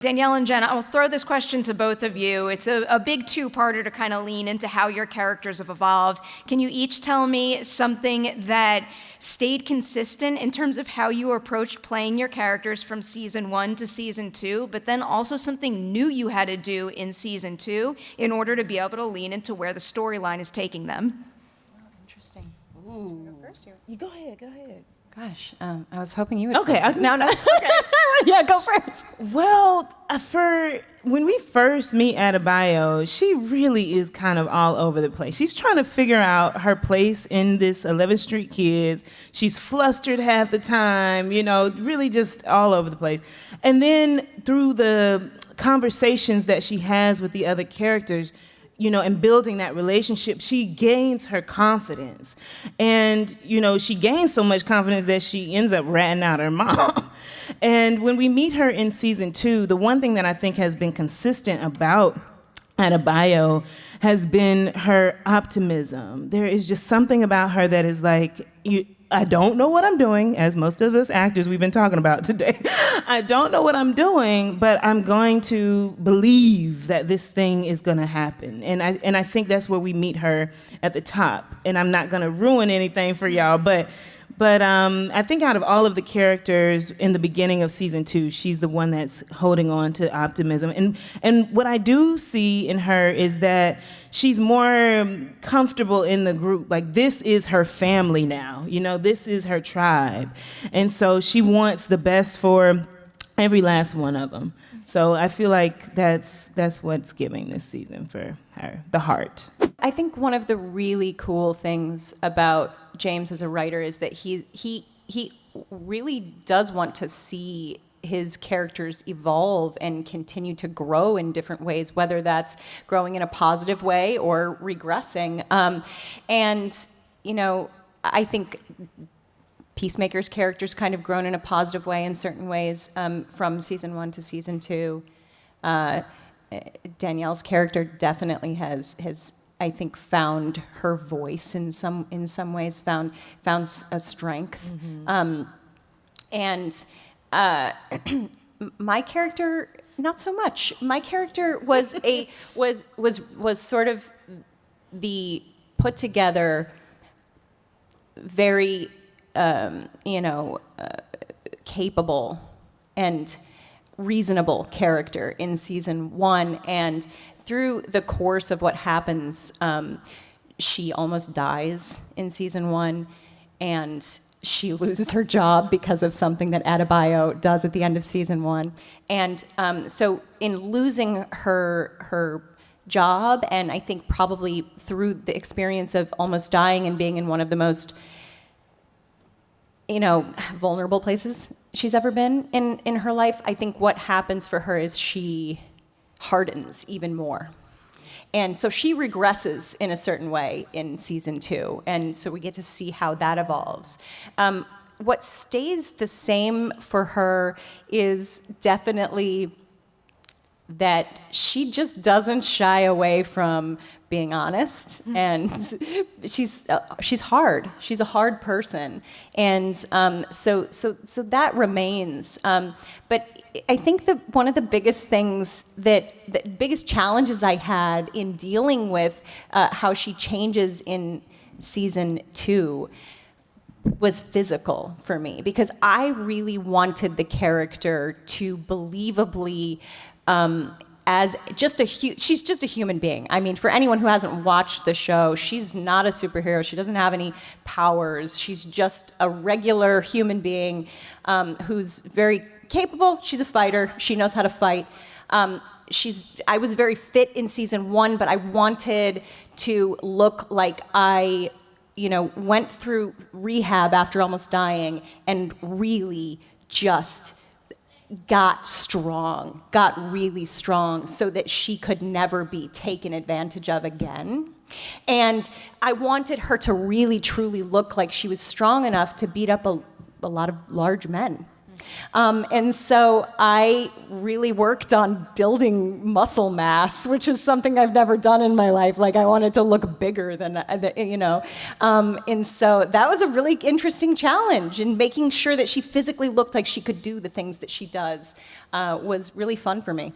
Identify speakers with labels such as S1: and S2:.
S1: Danielle and Jen, I'll throw this question to both of you. It's a big two-parter to kind of lean into how your characters have evolved. Can you each tell me something that stayed consistent in terms of how you approached playing your characters from season 1 to season 2, but then also something new you had to do in season 2 in order to be able to lean into where the storyline is taking them?
S2: Interesting. Ooh.
S3: Go first,
S2: You go ahead.
S3: Gosh, I was hoping you would.
S2: Okay.
S3: No. Okay. Yeah, go first.
S2: Well, when we first meet Adabio, she really is kind of all over the place. She's trying to figure out her place in this 11th Street Kids. She's flustered half the time, really just all over the place. And then through the conversations that she has with the other characters, and building that relationship, she gains her confidence. And, she gains so much confidence that she ends up ratting out her mom. And when we meet her in season 2, the one thing that I think has been consistent about Adabio has been her optimism. There is just something about her that is like, I don't know what I'm doing, as most of us actors we've been talking about today. I don't know what I'm doing, but I'm going to believe that this thing is going to happen. And I think that's where we meet her at the top. And I'm not going to ruin anything for y'all, but I think out of all of the characters in the beginning of season 2, she's the one that's holding on to optimism. And what I do see in her is that she's more comfortable in the group. Like, this is her family now. This is her tribe. And so she wants the best for every last one of them. So I feel like that's what's giving this season for her, the heart.
S3: I think one of the really cool things about James as a writer is that he really does want to see his characters evolve and continue to grow in different ways, whether that's growing in a positive way or regressing. I think Peacemaker's character's kind of grown in a positive way in certain ways from season 1 to season 2. Danielle's character definitely has I think found her voice in some ways, found a strength.
S2: Mm-hmm.
S3: My character, not so much. My character was sort of the put together, very capable and reasonable character in season 1, and through the course of what happens, she almost dies in season 1, and she loses her job because of something that Adebayo does at the end of season 1. And so in losing her job, and I think probably through the experience of almost dying and being in one of the most vulnerable places she's ever been in her life, I think what happens for her is she hardens even more. And so she regresses in a certain way in season 2. And so we get to see how that evolves. What stays the same for her is definitely that she just doesn't shy away from being honest, and she's hard. She's a hard person, and so that remains. But I think that one of the biggest things the biggest challenges I had in dealing with how she changes in season 2 was physical for me, because I really wanted the character to believably. She's just a human being. I mean, for anyone who hasn't watched the show, she's not a superhero. She doesn't have any powers. She's just a regular human being who's very capable. She's a fighter. She knows how to fight. I was very fit in season 1, but I wanted to look like I, went through rehab after almost dying and really just got really strong, so that she could never be taken advantage of again. And I wanted her to really, truly look like she was strong enough to beat up a lot of large men. And so I really worked on building muscle mass, which is something I've never done in my life. Like I wanted to look bigger than, you know. And so that was a really interesting challenge, and making sure that she physically looked like she could do the things that she does was really fun for me.